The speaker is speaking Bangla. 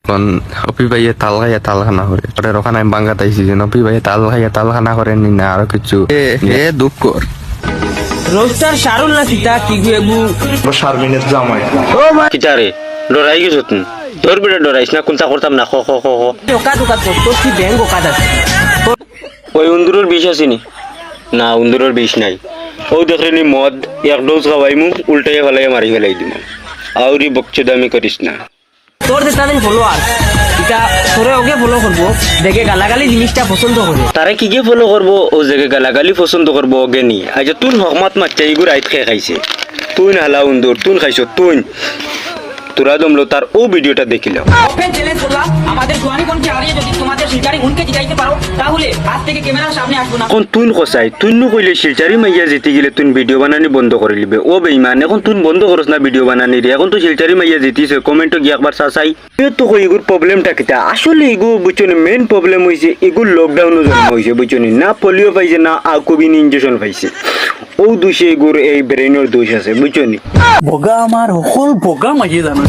কোন অপি ভাইয়ে তাল খাইয়া তাল খানা করে ওটা ওখানে আমি বাঙ্গা তাইছি যে অপি ভাইয়ে তাল খাইয়া তাল খানা করেন নি না আরো কিছু এ দুঃখ কর রোস্টার শারুল না সীতা কি গুয়েবু শারমিনের জামাই কিতারে ডরাই গেছ তুই তোর বেটা ডরাইস না কোনটা করতাম না খ খ খ খ ওকাত ওকাত করতো কি ব্যাংক ওকাত আছে ওই উন্দুরের বিষ আসিনি না উন্দুরের বিষ নাই ও দেখলেনি মদ এক ডোজ খাওয়াই মুখ উল্টাইয়া ফেলাই মারি ফেলাই দিব আউরি বকচোদামি করিস না তোর দেতা দিন ফলো আর এটা তোরে ওকে ফলো করবো দেখে গালাগালি জিনিসটা পছন্দ করে তারে কি কি ফলো করবো ও জায়গায় গালাগালি পছন্দ করবো ওকে নি আজ তুই হকমাত মারছে এইগুলো আইত খেয়ে খাইছে তুই নালা উন্দুর তুই খাইছ তুই তোরা জমলো তার ও ভিডিওটা দেখিল ওপেন চ্যালেঞ্জ করলাম আমাদের জোয়ানিগণকে হারিয়ে যদি তোমাদের শিকারি হুনকে জিতাইতে পারো তাহলে আজ থেকে ক্যামেরার সামনে আসবো না এখন তুই কসাই তুই নু কইলে শিলচারি মাইয়া জিতে গেলে তুই ভিডিও বানানি বন্ধ করে লিবে ও বেইমান এখন তুই বন্ধ করস না ভিডিও বানানি রে এখন তো শিলচারি মাইয়া জিতিছে কমেন্টও গিয়ে একবার চাচাই তো কই এগুর প্রবলেমটা কিটা আসলে এগু বুঝছনি মেইন প্রবলেম হইছে এগুর লকডাউনও জন্ম হইছে বুঝছনি না পোলিও পাইছে না কোভিড ইনজেকশন পাইছে ও দোষে এগুর এই ব্রেইনের দোষ আছে বুঝছনি বগা আমার সকল বগা মাঝে জানো